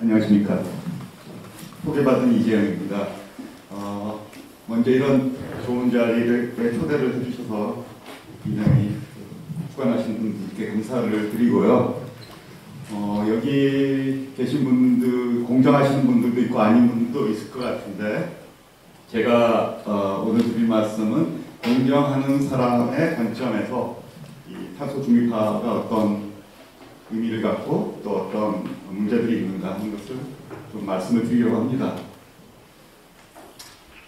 안녕하십니까. 소개받은 이재영입니다. 먼저 이런 좋은 자리에 초대를 해주셔서 굉장히 주관하신 분들께 감사를 드리고요. 여기 계신 분들, 공정하시는 분들도 있고 아닌 분들도 있을 것 같은데, 제가 오늘 드릴 말씀은 공정하는 사람의 관점에서 이 탄소 중립화가 어떤 의미를 갖고 또 어떤 문제들이 있는가 하는 것을 좀 말씀을 드리려고 합니다.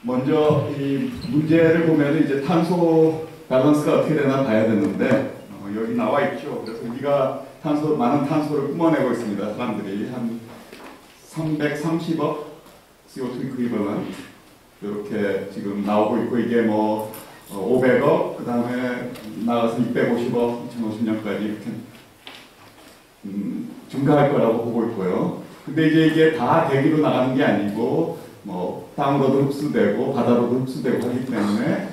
먼저 이 문제를 보면 이제 탄소 밸런스가 어떻게 되나 봐야 되는데, 여기 나와 있죠. 그래서 우리가 많은 탄소를 뿜어내고 있습니다. 사람들이 한 330억 CO2 이퀴벌런트 이렇게 지금 나오고 있고, 이게 뭐 500억, 그 다음에 나가서 650억 2050년까지 이렇게 증가할 거라고 보고 있고요. 근데 이제 이게 다 대기로 나가는 게 아니고 뭐 땅으로도 흡수되고 바다로도 흡수되고 하기 때문에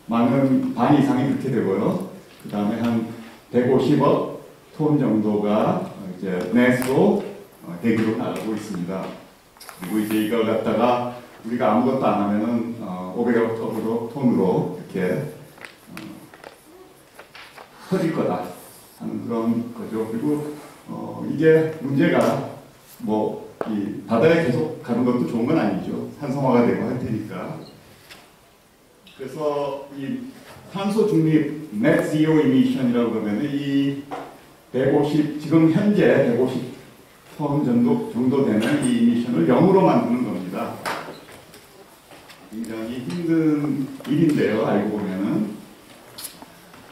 많은 반 이상이 그렇게 되고요. 그 다음에 한 150억 톤 정도가 이제 내수로 대기로 나가고 있습니다. 그리고 이제 이걸 갖다가 우리가 아무것도 안 하면은 500억 톤으로 이렇게 터질 거다 하는 그런 거죠. 그리고 이게 문제가 뭐 이 바다에 계속 가는 것도 좋은 건 아니죠. 산성화가 되고 할 테니까. 그래서 이 탄소 중립 net zero emission이라고 그러면 이 150, 지금 현재 150톤 정도 되는 이 이미션을 0으로 만드는 겁니다. 굉장히 힘든 일인데요, 알고 보면은.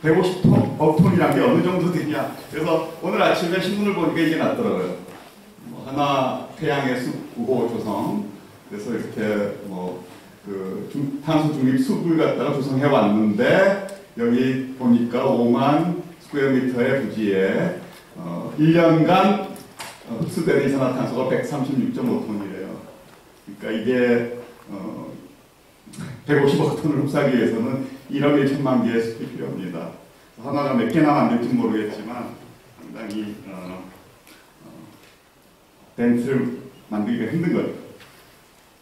150톤이란 게 어느 정도 되냐. 그래서 오늘 아침에 신문을 보니까 이게 났더라고요. 하나 태양의 숲 구호 조성. 그래서 이렇게 탄소 중립 숲을 갖다가 조성해 왔는데, 여기 보니까 5만 스퀘어미터의 부지에 1년간 흡수되는 이산화탄소가 136.5톤이래요. 그러니까 이게 150억 톤을 흡수하기 위해서는 1억 1천만 개의 숲이 필요합니다. 하나가 몇 개나 만들지 모르겠지만 상당히 덴트를 만들기가 힘든 거예요.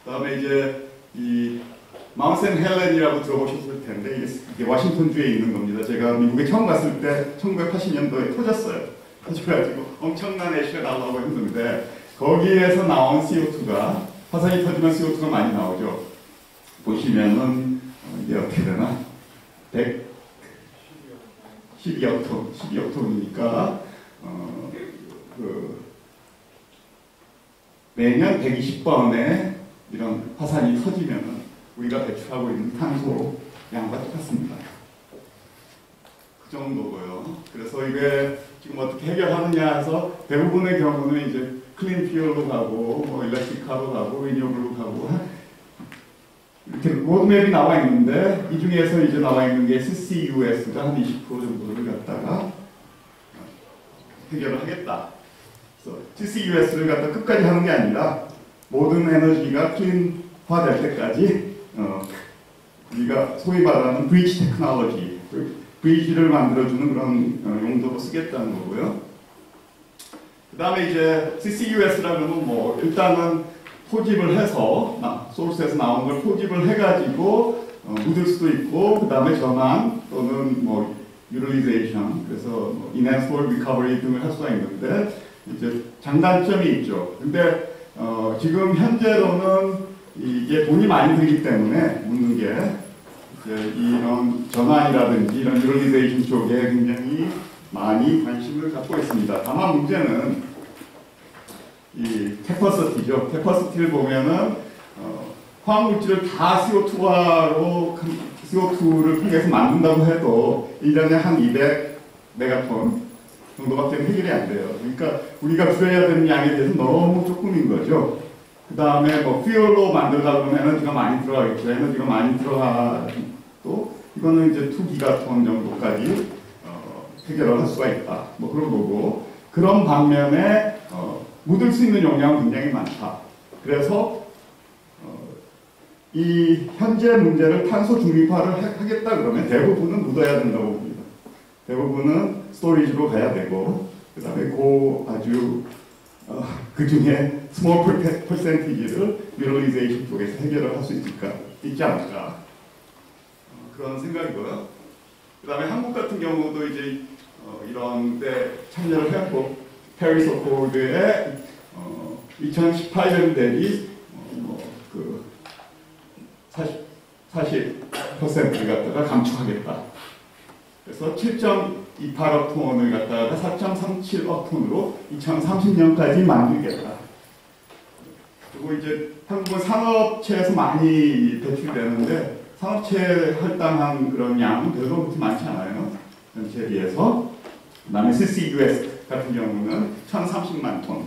그 다음에 이제 이 마운트 샌 헬렌이라고 들어보셨을 텐데, 이게 워싱턴주에 있는 겁니다. 제가 미국에 처음 갔을 때 1980년도에 터졌어요. 터져가지고 엄청난 애쉬가 나오고 했는데, 거기에서 나온 CO2가, 화산이 터지면 CO2가 많이 나오죠. 보시면은 이게 어떻게 되나? 12억 톤이니까 매년 120번의 이런 화산이 터지면은 우리가 배출하고 있는 탄소 양과 똑같습니다. 그 정도고요. 그래서 이게 지금 어떻게 해결하느냐 해서 대부분의 경우는 이제 클린 퓨얼로 가고 뭐 일렉트릭카로 가고 리뉴얼로 가고 이렇게 로드맵이 나와 있는데, 이 중에서 이제 나와 있는 게 CCUS가 한 20% 정도를 갖다가 해결을 하겠다. 그래서 CCUS를 갖다 끝까지 하는 게 아니라 모든 에너지가 클린화 될 때까지 우리가 소위 말하는 브리지 테크놀로지, 브리지를 만들어주는 그런 용도로 쓰겠다는 거고요. 그 다음에 이제 CCUS라면 뭐 일단은 포집을 해서, 소스에서 나온 걸 포집을 해가지고 묻을 수도 있고, 그 다음에 전환 또는 뭐 유틸리제이션, 그래서 뭐 enhanced recovery 등을 할 수가 있는데, 이제 장단점이 있죠. 근데 지금 현재로는 이게 돈이 많이 들기 때문에 묻는 게 이제 이런 전환이라든지 이런 유틸리제이션 쪽에 굉장히 많이 관심을 갖고 있습니다. 다만 문제는 이 캐퍼시티죠. 캐퍼시티를 보면은 화학물질을 다 CO2를 통해서 만든다고 해도 1년에 한 200 메가톤 정도밖에 해결이 안 돼요. 그러니까 우리가 줄여야 되는 양에 대해서 너무 조금인 거죠. 그 다음에 뭐 퓨얼로 만들다 보면 에너지가 많이 들어가겠죠. 에너지가 많이 들어가도 이거는 이제 2기가톤 정도까지 해결을 할 수가 있다. 뭐 그런 거고, 그런 반면에 묻을 수 있는 용량은 굉장히 많다. 그래서 이 현재 문제를 탄소 중립화를 하겠다 그러면 대부분은 묻어야 된다고 봅니다. 대부분은 스토리지로 가야 되고, 그 다음에 아주 그 중에 스몰 퍼센티지를 미러리제이션 쪽에서 해결을 할 수 있지 않을까 그런 생각이고요. 그 다음에 한국 같은 경우도 이제 이런 데 참여를 해왔고 페리스 어코드에 2018년 대비 그 40%를 갖다가 감축하겠다. 그래서 7.28억 톤을 갖다가 4.37억 톤으로 2030년까지 만들겠다. 그리고 이제 한국은 산업체에서 많이 배출되는데 산업체에 할당한 그런 양은 별로 그렇게 많지 않아요. 전체에 비해서. 그 다음에 CCUS 같은 경우는 1,030만 톤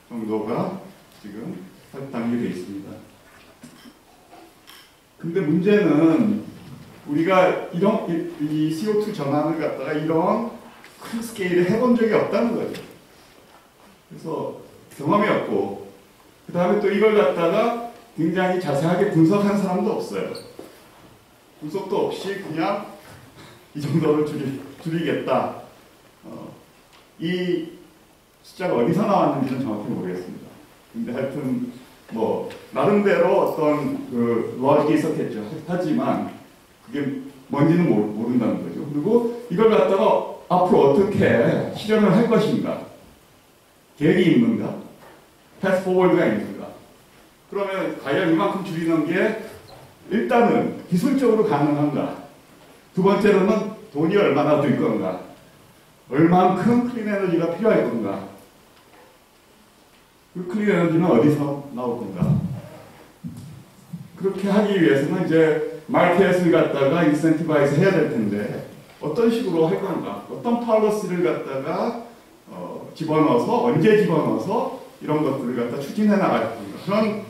정도가 지금 할당이 되어 있습니다. 근데 문제는 우리가 이 CO2 전환을 갖다가 이런 큰 스케일에 해본 적이 없다는 거죠. 그래서 경험이 없고, 그 다음에 또 이걸 갖다가 굉장히 자세하게 분석한 사람도 없어요. 분석도 없이 그냥 이 정도를 줄이겠다. 이 숫자가 어디서 나왔는지는 정확히 모르겠습니다. 근데 하여튼 뭐 나름대로 어떤 그 로직이 있었겠죠. 하지만 그게 뭔지는 모른다는 거죠. 그리고 이걸 갖다가 앞으로 어떻게 실현을 할 것인가, 계획이 있는가, 패스 포워드가 있는가. 그러면 과연 이만큼 줄이는 게 일단은 기술적으로 가능한가, 두 번째로는 돈이 얼마나 들 건가, 얼만큼 클린 에너지가 필요할 건가, 그 클린 에너지는 어디서 나올 건가. 그렇게 하기 위해서는 이제 마켓을 갖다가 인센티바이즈 해야 될 텐데 어떤 식으로 할 건가, 어떤 팔러시를 갖다가 집어넣어서, 언제 집어넣어서 이런 것들을 갖다 추진해 나갈 건가. 그런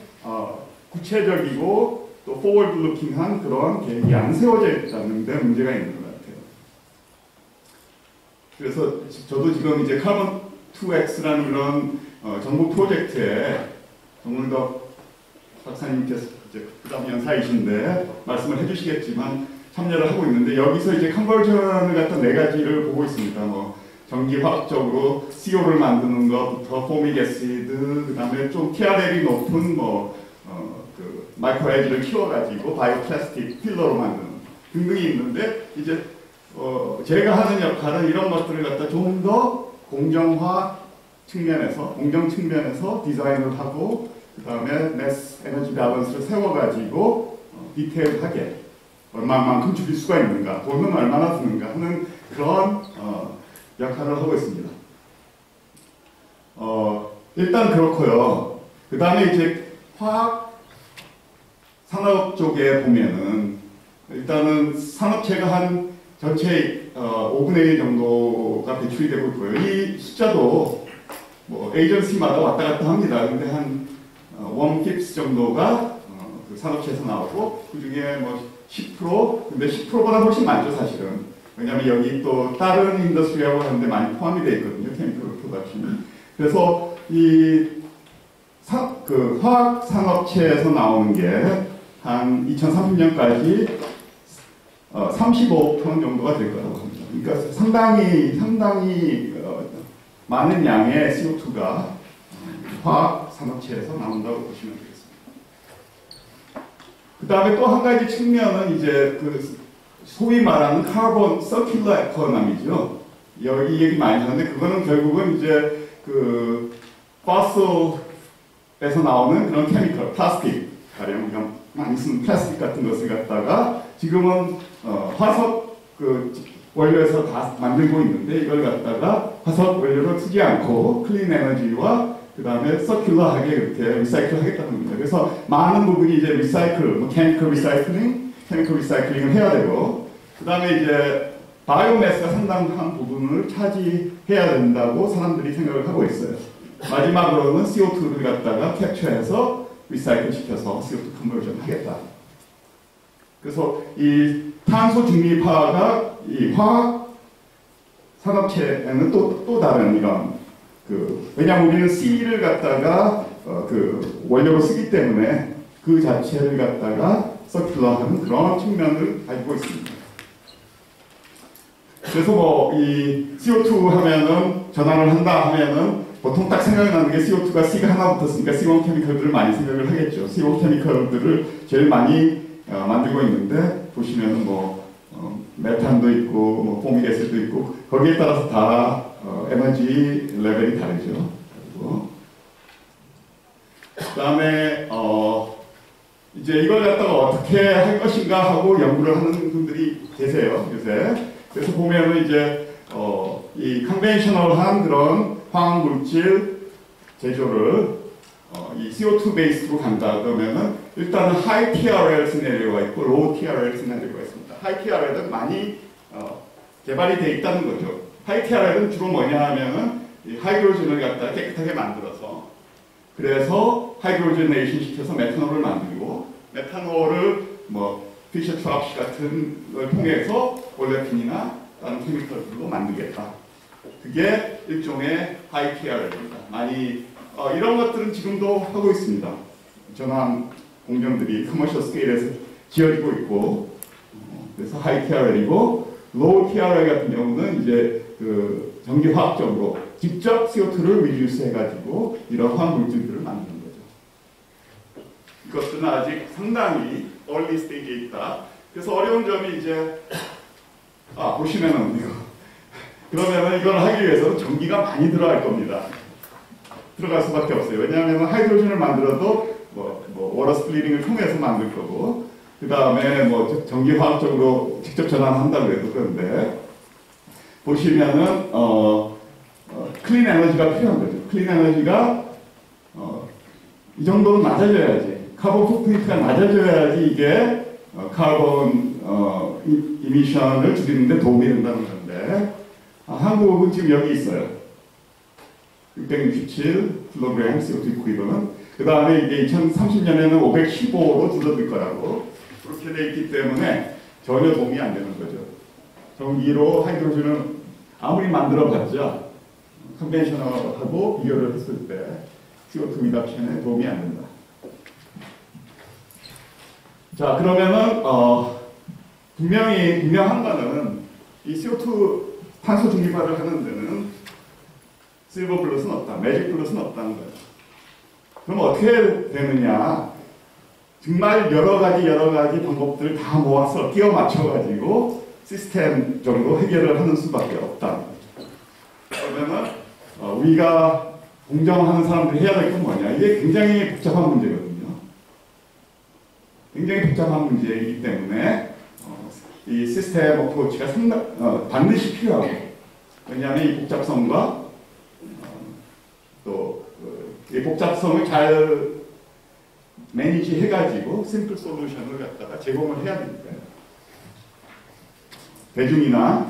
구체적이고 또 포워드 루킹한 그런 계획이 안 세워져 있다는 데 문제가 있는 것 같아요. 그래서 저도 지금 이제 카본 2X라는 그런 정부 프로젝트에 정물덕 박사님께서 이제 그다음 연사이신데 말씀을 해주시겠지만 참여를 하고 있는데, 여기서 이제 컨버전을 갖다 네 가지를 보고 있습니다. 뭐 전기화학적으로 CO를 만드는 것부터 포믹 애시드, 그다음에 좀 TRL이 높은 그 마이크로에지를 키워가지고 바이오 플라스틱 필러로 만드는 등등이 있는데, 이제 제가 하는 역할은 이런 것들을 갖다 좀 더 공정화 측면에서, 공정 측면에서 디자인을 하고, 그 다음에 매스 에너지 밸런스를 세워가지고 디테일하게 얼마만큼 줄일 수가 있는가, 돈은 얼마나 드는가 하는 그런 역할을 하고 있습니다. 일단 그렇고요. 그 다음에 이제 화학 산업 쪽에 보면은 일단은 산업체가 한 전체 5분의 1 정도가 배출이 되고 있고요. 이 숫자도 뭐 에이전시마다 왔다 갔다 합니다. 근데 한 1/5 정도가 그 산업체에서 나오고, 그 중에 뭐 10%, 근데 10%보다 훨씬 많죠, 사실은. 왜냐하면 여기 또 다른 인더스트리하고 하는데 많이 포함이 되어 있거든요, 케미컬 프로덕션이. 그래서 그 화학 산업체에서 나오는 게 한 2030년까지 35억 톤 정도가 될 거라고 합니다. 그러니까 상당히 많은 양의 CO2가 화학 산업체에서 나온다고 보시면 되겠습니다. 그 다음에 또 한 가지 측면은 이제 그 소위 말하는 카본 서큘러 에코노미죠. 여기 얘기 많이 하는데, 그거는 결국은 이제 그 파솔에서 나오는 그런 케미컬, 플라스틱, 가령 우리가 많이 쓰는 플라스틱 같은 것을 갖다가 지금은 화석 그 원료에서 다 만들고 있는데, 이걸 갖다가 화석 원료를 쓰지 않고 클린 에너지와 그 다음에 서큘러하게 이렇게 리사이클 하겠다는 겁니다. 그래서 많은 부분이 이제 리사이클, 케미컬 리사이클링을 해야 되고, 그 다음에 이제 바이오매스가 상당한 부분을 차지해야 된다고 사람들이 생각을 하고 있어요. 마지막으로는 CO2를 갖다가 캡처해서 리사이클 시켜서 CO2 컨버전 하겠다. 그래서 이 탄소 중립화가 이 화학 산업체에는 또 다른 이런 왜냐하면 우리는 C를 갖다가 그 원료로 쓰기 때문에 그 자체를 갖다가 서큘러하는 그런 측면을 가지고 있습니다. 그래서 뭐 이 CO2 하면은 전환을 한다 하면은 보통 딱 생각나는 게 CO2가 C가 하나 붙었으니까 C1 케미컬들을 많이 생각을 하겠죠. C1 케미컬들을 제일 많이 만들고 있는데 보시면은 뭐 메탄도 있고 뭐 포믹 애시드도 있고 거기에 따라서 다 에너지 레벨이 다르죠. 그다음에 이제 이걸 갖다가 어떻게 할 것인가 하고 연구를 하는 분들이 계세요, 요새. 그래서 보면은 이제 이 컨벤셔널한 그런 화학 물질 제조를 이 CO2 베이스로 간다 그러면은 일단은 하이 TRL 시나리오가 있고 로우 TRL 시나리오가 있습니다. 하이 TRL은 많이 개발이 되어 있다는 거죠. 하이 TRL은 주로 뭐냐 하면은 이 하이드로젠을 갖다가 깨끗하게 만들어서 그래서 하이드로제네이션 시켜서 메탄올을 만들고 메탄올을 뭐 피셔 트랍시 같은 걸 통해서 올레핀이나 다른 케미컬들로 만들겠다. 그게 일종의 하이 TRL입니다. 많이 이런 것들은 지금도 하고 있습니다. 전환 공정들이 커머셜 스케일에서 지어지고 있고 그래서 하이 TRL이고 로우 TRL 같은 경우는 이제 그 전기화학적으로 직접 CO2를 리듀스 해가지고 이런 화학 물질들을 만드는 거죠. 이것들은 아직 상당히 early stage에 있다. 그래서 어려운 점이 이제 보시면은 이거 그러면은 이걸 하기 위해서는 전기가 많이 들어갈 겁니다. 들어갈 수밖에 없어요. 왜냐하면 하이드로젠을 만들어도 뭐 워터 스플리팅을 통해서 만들 거고 그 다음에 뭐 전기화학적으로 직접 전환한다고 해도 그런데 보시면은 클린 에너지가 필요한 거죠. 클린 에너지가 이 정도는 낮아져야지 카본 풋프린트가 낮아져야지 이게 카본 이미션을 줄이는 데 도움이 된다는 건데 한국은 지금 여기 있어요. 667kg CO2 이퀴벌런트. 그 다음에 이게 2030년에는 515로 줄어들 거라고 그렇게 돼 있기 때문에 전혀 도움이 안 되는 거죠. 전기로 하이드로젠을 아무리 만들어봤자 컨벤셔널하고 비교를 했을 때 CO2 리덕션에 도움이 안 된다. 자, 그러면은 분명한 거는 이 CO2 탄소 중립화를 하는 데는 실버 블러스는 없다, 매직 블러스는 없다는 거예요. 그럼 어떻게 되느냐? 정말 여러 가지 방법들을 다 모아서 끼워 맞춰가지고 시스템적으로 해결을 하는 수밖에 없다. 그러면은 우리가 공정하는 사람들이 해야 될 건 뭐냐? 이게 굉장히 복잡한 문제거든요. 굉장히 복잡한 문제이기 때문에 이 시스템 어프로치가 반드시 필요하고 왜냐하면 이 복잡성과 또 이 복잡성을 잘 매니지 해가지고 심플 솔루션을 갖다가 제공을 해야 되니까요. 대중이나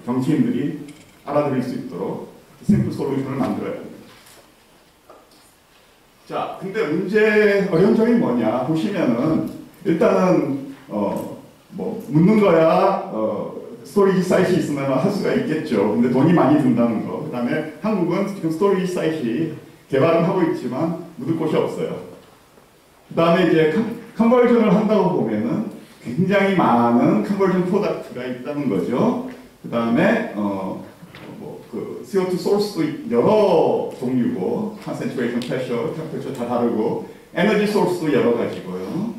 정치인들이 알아들을 수 있도록 심플 솔루션을 만들어야 됩니다. 자, 근데 어려운 점이 뭐냐 보시면은 일단은 뭐 묻는 거야 스토리지 사이트이 있으면 할 수가 있겠죠. 근데 돈이 많이 든다는 거. 그 다음에 한국은 지금 스토리지 사이트 개발은 하고 있지만 묻을 곳이 없어요. 그 다음에 이제 컨버전을 한다고 보면은 굉장히 많은 컨버전 프로덕트가 있다는 거죠. 그 다음에 그 CO2 소스도 여러 종류고 concentration, pressure, temperature 다 다르고 에너지 소스도 여러 가지고요.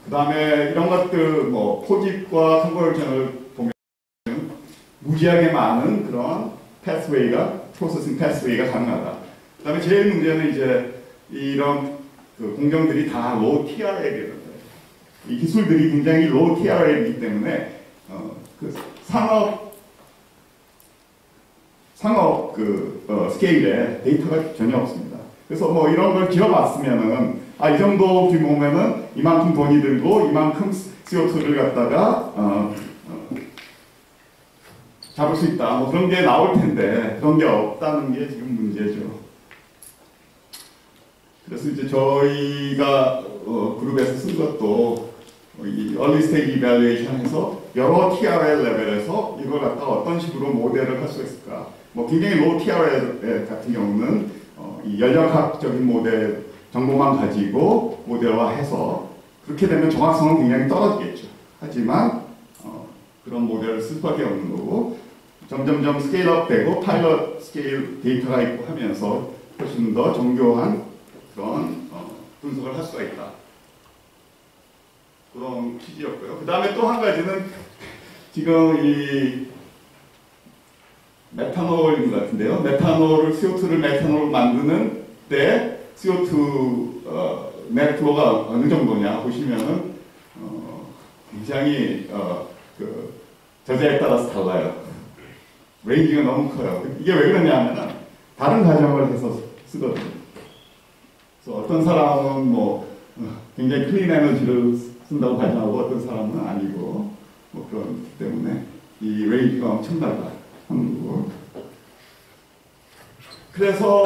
그 다음에 이런 것들 뭐 포집과 컨버전을 보면 무지하게 많은 그런 패스웨이가 프로세싱 패스웨이가 가능하다. 그 다음에 제일 문제는 이제 이런 그 공정들이 다 로우 TRL이라는 거예요. 이 기술들이 굉장히 로우 TRL이기 때문에 그 상업 스케일에 데이터가 전혀 없습니다. 그래서 뭐 이런 걸 지어봤으면은 이 정도 규모면은 이만큼 돈이 들고 이만큼 CO2를 갖다가 잡을 수 있다. 뭐 그런 게 나올 텐데 그런 게 없다는 게 지금 문제죠. 그래서 이제 저희가 그룹에서 쓴 것도 이 early stage evaluation 해서 여러 TRL 레벨에서 이걸 갖다 어떤 식으로 모델을 할 수 있을까. 뭐 굉장히 low TRL 같은 경우는 이 연력학적인 모델 정보만 가지고 모델화해서 그렇게 되면 정확성은 굉장히 떨어지겠죠. 하지만 그런 모델을 쓸 수밖에 없는 거고 점점점 스케일업 되고 파일럿 스케일 데이터가 있고 하면서 훨씬 더 정교한 그런 분석을 할 수가 있다. 그런 취지였고요. 그 다음에 또 한 가지는 지금 이 메탄올인 것 같은데요. 메탄올을 CO2를 메탄올 만드는 때 CO2 넷플로가 어느 정도냐 보시면은 굉장히 그 저자에 따라서 달라요. 레인지가 너무 커요. 이게 왜 그러냐면은 다른 가정을 해서 쓰거든요. 그래서 어떤 사람은 뭐 굉장히 클린 에너지를 쓴다고 가정하고 어떤 사람은 아니고 뭐 그렇기 때문에 이 레인지가 엄청나다 하는 거고. 그래서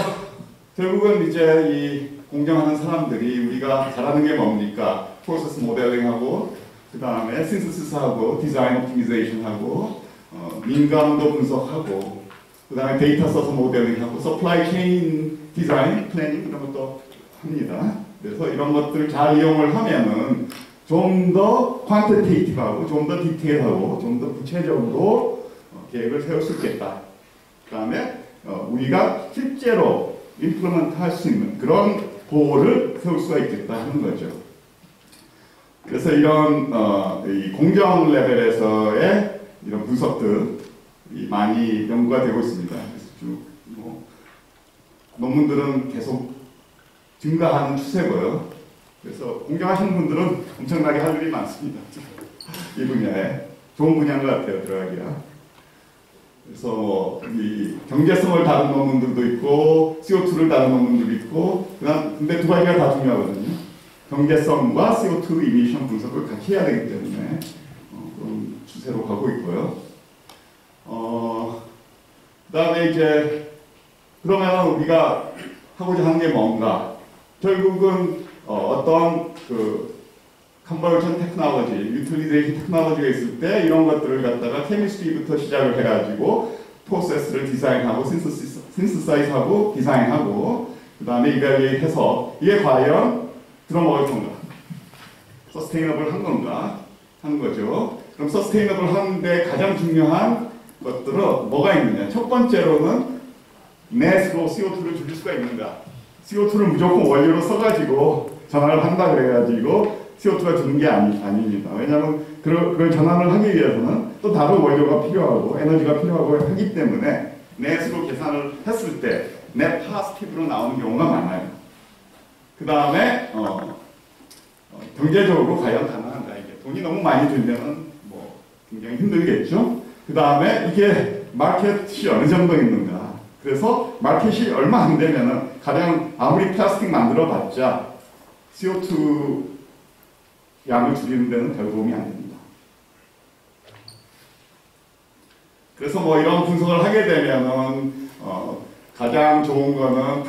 결국은 이제 이 공정하는 사람들이 우리가 잘하는 게 뭡니까? 프로세스 모델링하고 그 다음에 신스시스하고 디자인 옵티미제이션하고 민감도 분석하고 그 다음에 데이터 써서 모델링하고 서플라이 체인 디자인, 플래닝 이런 것도 합니다. 그래서 이런 것들을 잘 이용을 하면은 좀 더 퀀티테이티브하고 좀 더 디테일하고 좀 더 구체적으로 계획을 세울 수 있겠다. 그 다음에 우리가 실제로 임플리먼트 할 수 있는 그런 고를 세울 수가 있겠다 하는 거죠. 그래서 이런 이 공정 레벨에서의 이런 분석들이 많이 연구가 되고 있습니다. 그래서 쭉 논문들은 계속 증가하는 추세고요. 그래서 공정하시는 분들은 엄청나게 할 일이 많습니다. 이 분야에 좋은 분야인 것 같아요, 들어가기가. 그래서 이 경제성을 다룬 논문들도 있고 CO2를 다룬 논문들도 있고 근데 두 가지가 다 중요하거든요. 경제성과 CO2 이미션 분석을 같이 해야 되기 때문에 그런 추세로 가고 있고요. 그 다음에 이제 그러면 우리가 하고자 하는 게 뭔가? 결국은 어떤 그 컨버전 테크놀로지, 유틸리제이션 테크놀로지가 있을 때 이런 것들을 갖다가 케미스트리부터 시작을 해가지고 프로세스를 디자인하고 신스사이즈하고 디자인하고 그 다음에 이걸 해서 이게 과연 들어먹을 건가? 서스테이너블 한 건가? 하는 거죠. 그럼 서스테이너블 하는데 가장 중요한 것들은 뭐가 있느냐? 첫 번째로는 넷으로 CO2를 줄일 수가 있는가? CO2를 무조건 원료로 써가지고 전환을 한다 그래가지고 CO2가 주는 게 아닙니다. 왜냐하면 그걸 전환을 하기 위해서는 또 다른 원료가 필요하고 에너지가 필요하고 하기 때문에 넷으로 계산을 했을 때 넷 파스티브로 나오는 경우가 많아요. 그 다음에 경제적으로 과연 가능한가? 이게 돈이 너무 많이 들면은 뭐 굉장히 힘들겠죠. 그 다음에 이게 마켓이 어느 정도 있는가? 그래서 마켓이 얼마 안 되면은 가령 아무리 플라스틱 만들어봤자 CO2 양을 줄이는 데는 별 도움이 안 됩니다. 그래서 뭐 이런 분석을 하게 되면은 가장 좋은 거는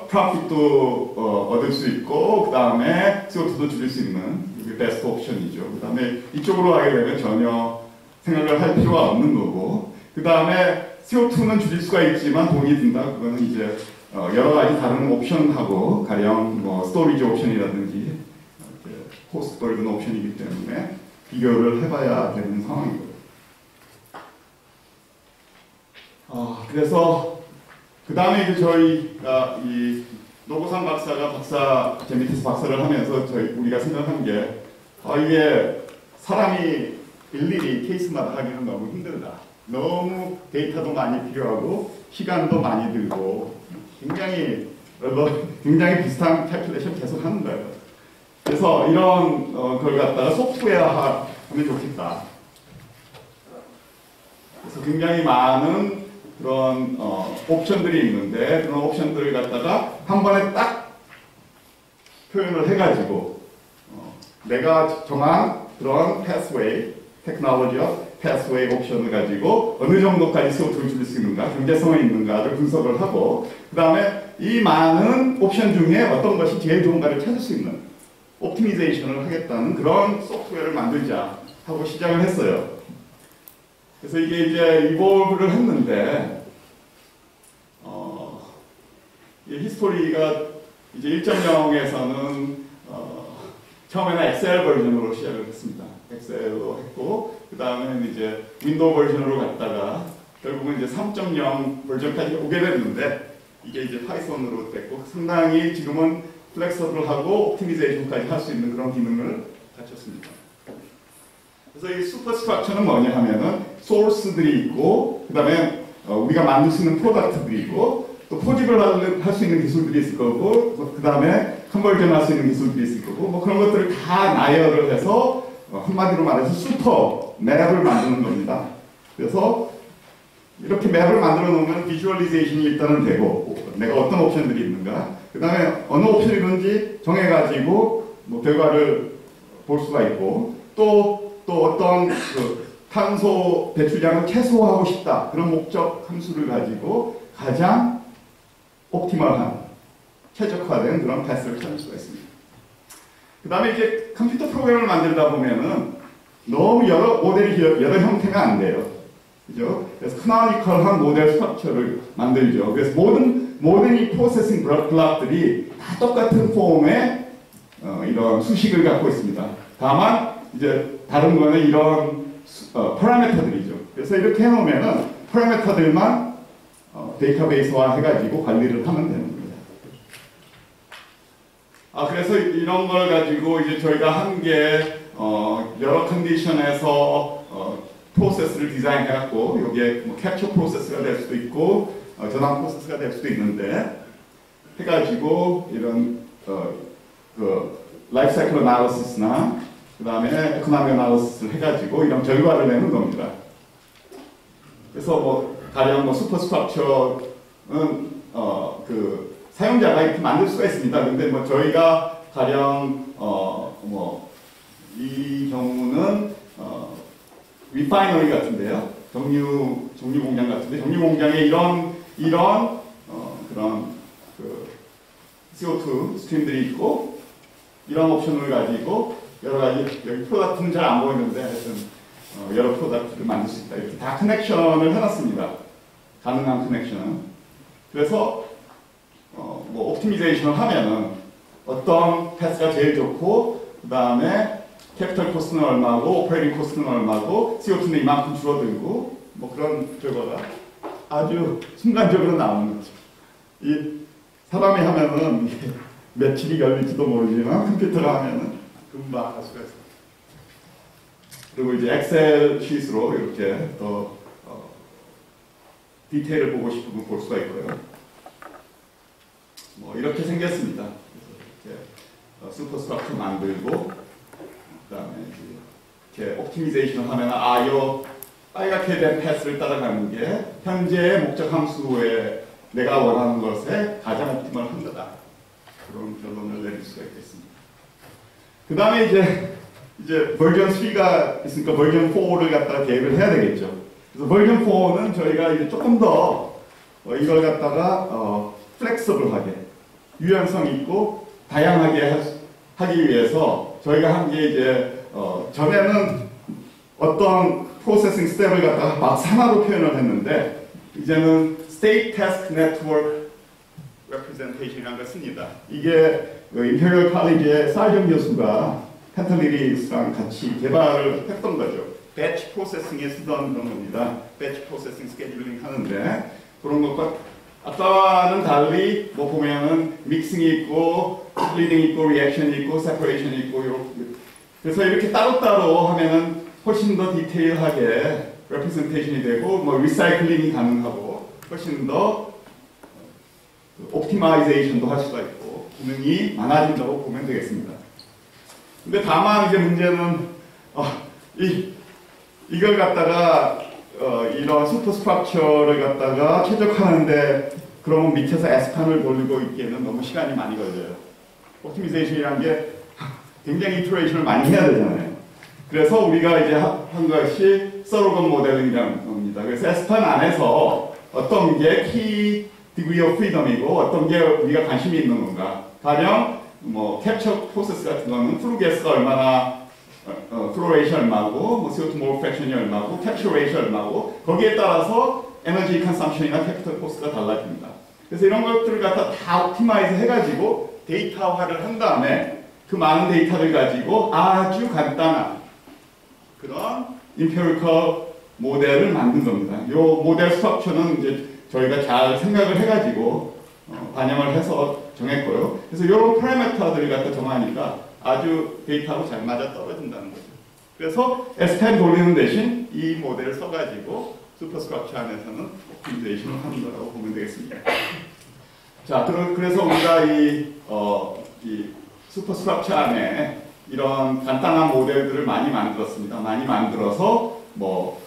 프로핏도 얻을 수 있고 그 다음에 CO2도 줄일 수 있는 이게 베스트 옵션이죠. 그 다음에 이쪽으로 가게 되면 전혀 생각을 할 필요가 없는 거고 그 다음에 CO2는 줄일 수가 있지만 돈이 든다. 그거는 이제 여러 가지 다른 옵션하고 가령 뭐 스토리지 옵션이라든지 코스트 벌든 옵션이기 때문에 비교를 해봐야 되는 상황이고요. 그래서 그 다음에 이제 저희가 이 노고상 박사가 제 밑에서 박사를 하면서 우리가 생각한 게 이게 사람이 일일이 케이스마다 하기는 너무 힘들다. 너무 데이터도 많이 필요하고 시간도 많이 들고 굉장히 비슷한 캘큘레이션 계속 하는 거예요. 그래서 이런 걸 갖다가 소프트웨어화 하면 좋겠다. 그래서 굉장히 많은 그런 옵션들이 있는데 그런 옵션들을 갖다가 한 번에 딱 표현을 해가지고 내가 정한 그런 패스웨이, 테크놀로지와 패스웨이 옵션을 가지고 어느 정도까지 CO2를 줄일 수 있는가, 경제성이 있는가를 분석을 하고 그 다음에 이 많은 옵션 중에 어떤 것이 제일 좋은가를 찾을 수 있는 옵티미제이션을 하겠다는 그런 소프트웨어를 만들자 하고 시작을 했어요. 그래서 이게 이제 이볼브를 했는데 이 히스토리가 이제 1.0에서는 처음에는 엑셀 버전으로 시작을 했습니다. 엑셀로 했고 그 다음에 이제 윈도우 버전으로 갔다가 결국은 이제 3.0 버전까지 오게 됐는데 이게 이제 파이썬으로 됐고 상당히 지금은 플렉서블하고 옵티미제이션까지 할 수 있는 그런 기능을 갖췄습니다. 그래서 이 슈퍼스트럭처는 뭐냐 하면은 소스들이 있고 그 다음에 우리가 만들 수 있는 프로덕트들이 있고 또 포집을 할 수 있는 기술들이 있을 거고 그 다음에 컨버전 할 수 있는 기술들이 있을 거고 뭐 그런 것들을 다 나열을 해서 한마디로 말해서 슈퍼 맵을 만드는 겁니다. 그래서 이렇게 맵을 만들어 놓으면 비주얼리제이션이 일단은 되고 내가 어떤 옵션들이 있는가 그 다음에 어느 옵션이든지 정해가지고 뭐 결과를 볼 수가 있고 또 어떤 그 탄소 배출량을 최소화하고 싶다 그런 목적 함수를 가지고 가장 옵티멀한 최적화된 그런 패스를 찾을 수가 있습니다. 그 다음에 이제 컴퓨터 프로그램을 만들다 보면은 너무 여러 모델이 여러 형태가 안 돼요. 그죠? 그래서 커너니컬한 모델 스트럭처를 만들죠. 그래서 모든 이 프로세싱 블록들이 다 똑같은 폼의 이런 수식을 갖고 있습니다. 다만 이제 다른 거는 이런 파라미터들이죠. 그래서 이렇게 해놓으면은 파라미터들만 데이터베이스화 해가지고 관리를 하면 되는 겁니다. 그래서 이런 걸 가지고 이제 저희가 한 게 여러 컨디션에서 프로세스를 디자인해갖고 여기에 뭐 캡처 프로세스가 될 수도 있고 저장 프로세스가 될 수도 있는데 해가지고 이런 그 라이프 사이클 어나리시스나 그 다음에 에코노미 어나리시스를 해가지고 이런 결과를 내는 겁니다. 그래서 뭐 가령 뭐 슈퍼스트럭처는 그 사용자가 이렇게 만들 수가 있습니다. 근데 뭐 저희가 가령 뭐 이 경우는 리파이너리 같은데요. 정유 공장 같은데 정유 공장에 이런 그런 그 CO2 스트림들이 있고 이런 옵션을 가지고 여러 가지 여기 프로덕트는 잘 안 보이는데 하여튼 여러 프로덕트를 만들 수 있다. 이렇게 다 커넥션을 해놨습니다. 가능한 커넥션. 그래서 뭐 옵티미제이션을 하면은 어떤 패스가 제일 좋고 그 다음에 캐피털 코스트는 얼마고 오퍼레이팅 코스트는 얼마고 CO2는 이만큼 줄어들고 뭐 그런 결과가 아주 순간적으로 나오는 거죠. 이 사람이 하면은 이게 며칠이 걸릴지도 모르지만 컴퓨터가 하면은 금방 할 수가 있어요. 그리고 이제 엑셀 시트로 이렇게 더 디테일을 보고 싶으면 볼 수가 있고요. 뭐 이렇게 생겼습니다. 그래서 이렇게 슈퍼스트럭처 만들고 그다음에 이렇게 옵티미제이션을 하면 요 빨갛게 된 패스를 따라가는 게 현재의 목적 함수에 내가 원하는 것에 가장 옵티멀한 거다. 그런 결론을 내릴 수가 있겠습니다. 그 다음에 이제 버전 3가 있으니까 버전 4를 갖다가 계획을 해야 되겠죠. 그래서 버전 4는 저희가 이제 조금 더 이걸 갖다가 플렉서블하게 유연성 있고 다양하게 하기 위해서 저희가 한 게 이제 전에는 어떤 프로세싱 스텝을 갖다가 막 하나로 표현을 했는데 이제는 State Task Network Representation이라는 걸 씁니다. 이게 임페리얼 칼리지의 사이정 교수가 펜탈리리스랑 같이 개발을 했던 거죠. 배치 프로세싱에 쓰던 그런 겁니다. 배치 프로세싱 스케줄링 하는데 그런 것과 아까와는 달리 뭐 보면은 믹싱이 있고 스플리딩이 있고 리액션이 있고 세퍼레이션이 있고 이렇게 그래서 이렇게 따로따로 하면은 훨씬 더 디테일하게 레프레젠테이션이 되고 뭐 리사이클링이 가능하고 훨씬 더 옵티마이제이션도 할 수가 있고 기능이 많아진다고 보면 되겠습니다. 근데 다만 이제 문제는 이걸 갖다가 이런 슈퍼스트럭처를 갖다가 최적화하는데 그러면 밑에서 S판을 돌리고 있기에는 너무 시간이 많이 걸려요. 옵티미제이션이라는 게 굉장히 이터레이션을 많이 해야 되잖아요. 그래서 우리가 이제 한 것이 서로건 모델링이라는 겁니다. 그래서 S판 안에서 어떤 게 키 디그리 오브 프리덤이고 어떤 게 우리가 관심이 있는 건가. 가령 뭐 캡처 프로세스 같은 거는 플루 게스가 얼마나 플로 레이션 얼마고 뭐 CO2 몰 프랙션이 얼마고 캡처 레이션 얼마고 거기에 따라서 에너지 컨섬션이나 캐피털 코스트가 달라집니다. 그래서 이런 것들을 갖다 다 옵티마이즈 해가지고 데이터화를 한 다음에 그 많은 데이터를 가지고 아주 간단한 그런 empirical 모델을 만든 겁니다. 이 모델 스트럭처는 이제 저희가 잘 생각을 해가지고 반영을 해서 정했고요. 그래서 이런 파라미터들을 갖다 정하니까 아주 데이터하고 잘 맞아 떨어진다는 거죠. 그래서 S10 돌리는 대신 이 모델을 써가지고 슈퍼스트럭처 안에서는 옵티미제이션을 하는 거라고 보면 되겠습니다. 자, 그래서 우리가 이 슈퍼스트럭처 안에 이런 간단한 모델들을 많이 만들었습니다. 많이 만들어서 뭐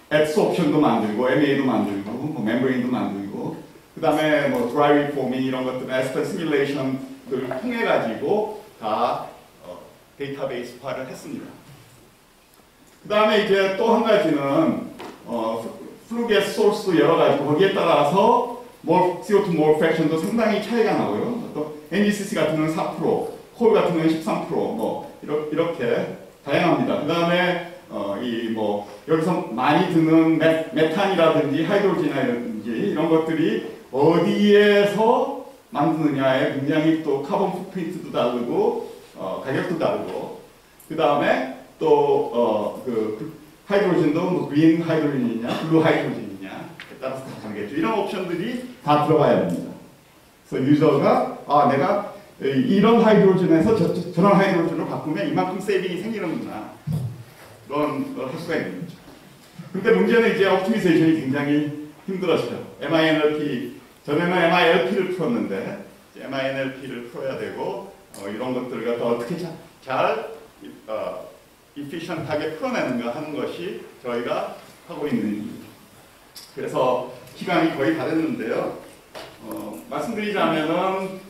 X 옵션도 만들고 MA도 만들고 뭐 멤브레인도 만들고 그 다음에 뭐 드라이 리포밍 이런 것들 에스펜 시뮬레이션을 통해 가지고 다 데이터베이스화를 했습니다. 그 다음에 이제 또 한 가지는 플루게스 소스도 여러 가지고 거기에 따라서 CO2 몰 프랙션도 상당히 차이가 나고요. 또 NECC 같은 경우는 4%, 콜 같은 경우는 13%, 뭐 이렇게 다양합니다. 그 다음에 여기서 많이 드는 메탄이라든지 하이드로젠이라든지 이런 것들이 어디에서 만드느냐에 굉장히 또 카본 풋프린트도 다르고 가격도 다르고 그 다음에 또 하이드로젠도 뭐 그린 하이드로젠이냐 블루 하이드로젠이냐 따라서 다 다르겠죠. 이런 옵션들이 다 들어가야 됩니다. 그래서 유저가 내가 이런 하이드로젠에서 저런 하이드로젠으로 바꾸면 이만큼 세이빙이 생기는구나. 그런 걸 할 수가 있는 거죠. 근데 문제는 이제 옵티미제이션이 굉장히 힘들어져요. MINLP, 전에는 MILP를 풀었는데 MINLP를 풀어야 되고 이런 것들을 갖다 어떻게 잘 이피션하게 풀어내는가 하는 것이 저희가 하고 있는 일입니다. 그래서 시간이 거의 다 됐는데요. 말씀드리자면은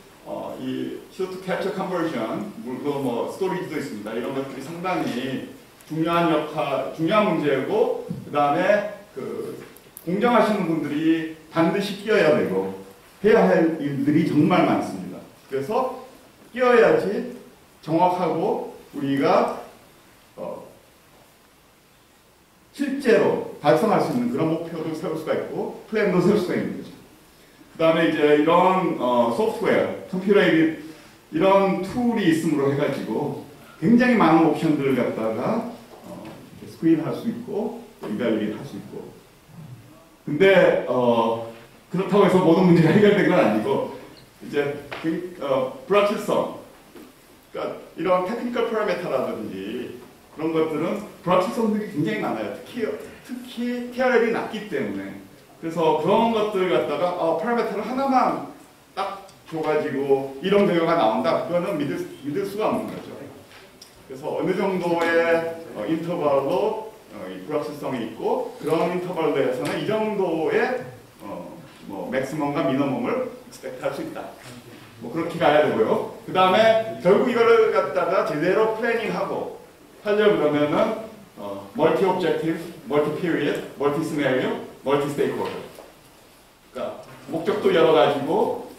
이 CO2 capture conversion, 물론 뭐 스토리지도 있습니다. 이런 것들이 상당히 중요한 문제고, 그 다음에 공정하시는 분들이 반드시 끼어야 되고, 해야 할 일들이 정말 많습니다. 그래서 끼어야지 정확하고 우리가 실제로 달성할 수 있는 그런 목표도 세울 수가 있고, 플랜도 세울 수가 있는 거죠. 그 다음에 이제 이런 소프트웨어, 컴퓨터 에이드 이런 툴이 있음으로 해가지고 굉장히 많은 옵션들을 갖다가 스크린할 수 있고 이발리를 할 수 있고 근데 그렇다고 해서 모든 문제가 해결된 건 아니고 이제 불확실성 그러니까 이런 테크니컬 파라미터라든지 그런 것들은 불확실성들이 굉장히 많아요. 특히 TRL이 낮기 때문에 그래서 그런 것들 갖다가 파라미터를 하나만 딱 줘가지고 이런 결과가 나온다. 그거는 믿을 수가 없는 거죠. 그래서 어느 정도의 인터벌로 불확실성이 있고 그런 인터벌 내에서는 이 정도의 맥시멈과 미니멈을 expect할 수 있다. 뭐 그렇게 가야 되고요. 그 다음에 결국 이거를 갖다가 제대로 플래닝하고 하려고 그러면은 멀티 오브젝티브, 멀티 피리어드, 멀티 시나리오, 멀티 스테이크홀더. 그러니까 목적도 여러 가지고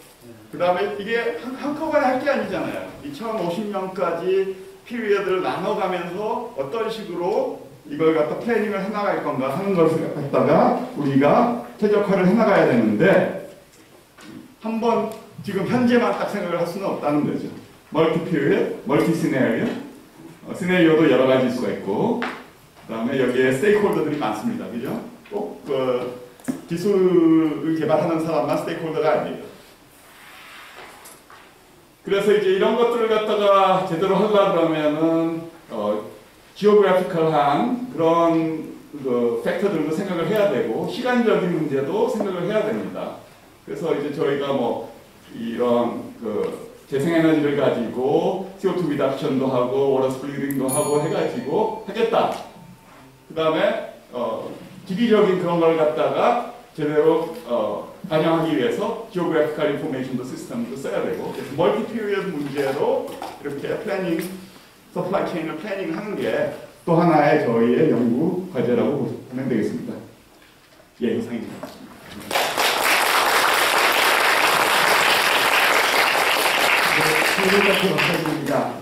그 다음에 이게 한꺼번에 할 게 아니잖아요. 2050년까지 피리어드를 나눠가면서 어떤 식으로 이걸 갖다 플래닝을 해나갈 건가 하는 것을 갖다가 우리가 최적화를 해나가야 되는데 한번 지금 현재만 딱 생각을 할 수는 없다는 거죠. 멀티 피리어드, 멀티 시나리오, 시나리오도 여러 가지일 수가 있고 그 다음에 여기에 스테이크홀더들이 많습니다. 그죠? 꼭 기술을 개발하는 사람만 스테이크홀더가 아니에요. 그래서 이제 이런 것들을 갖다가 제대로 하려고 그러면은 지오그래피컬한 그런 팩터들도 생각을 해야 되고 시간적인 문제도 생각을 해야 됩니다. 그래서 이제 저희가 뭐 이런 재생에너지를 가지고 CO2 리덕션도 하고 워터 스플리팅도 하고 해가지고 하겠다. 그 다음에 기기적인 그런 걸 갖다가 제대로 반영하기 위해서 지오그래피컬 인포메이션도 시스템도 써야 되고 그래서 멀티 피리어드 문제로 이렇게 플래닝, 서플라이 체인을 플래닝 하는 게 또 하나의 저희의 연구 과제라고 보면 되겠습니다. 예, 이상입니다. 네, 감사드립니다.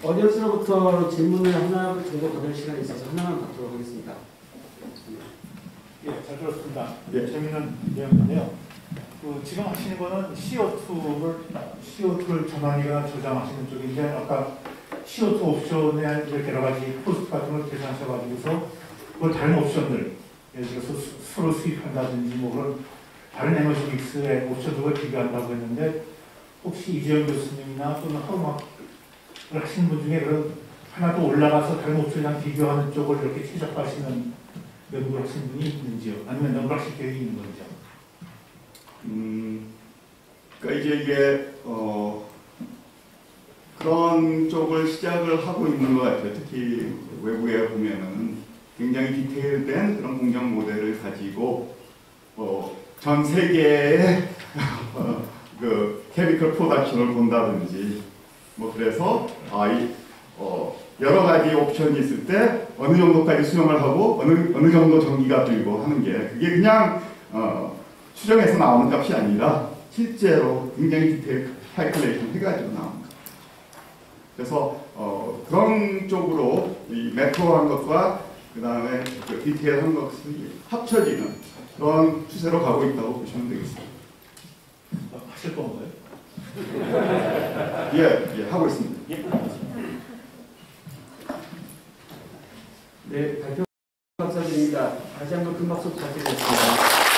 어디언스로부터 질문을 하나 정도 받을 시간이 있어서 하나만 받도록 하겠습니다. 예, 잘 들었습니다. 예. 재미있는 내용인데요. 지금 하시는 거는 CO2를 전환이거나 저장하시는 쪽인데 아까 CO2 옵션에 이제 여러 가지 코스트 같은 걸 계산하셔가지고서 그 다른 옵션들, 예를 들어서 수를 수입한다든지 뭐 그런 다른 에너지 믹스의 옵션들과 비교한다고 했는데 혹시 이재영 교수님이나 또는 화공학을 하시는 분 중에 그런 하나 더 올라가서 다른 옵션이랑 비교하는 쪽을 이렇게 최적화하시는 연구를 하시는 분이 있는지요? 아니면 연구를 하실 계획이 있는 건지요? 그러니까 이게 그런 쪽을 시작을 하고 있는 것 같아요. 특히 외국에 보면은 굉장히 디테일된 그런 공정 모델을 가지고 전 세계의 그 케미컬 프로덕션을 본다든지 뭐 그래서 여러 가지 옵션이 있을 때 어느 정도까지 수용을 하고 어느 정도 전기가 들고 하는 게 그게 그냥 추정해서 나오는 값이 아니라 실제로 굉장히 디테일 칼큘레이션 해가지고 나오는 것. 그래서 그런 쪽으로 이 매크로한 것과 그 다음에 그 디테일한 것이 합쳐지는 그런 추세로 가고 있다고 보시면 되겠습니다. 하실 건가요? 예, 하고 있습니다. 네, 발표 감사드립니다. 다시 한번 큰 박수 부탁드리겠습니다.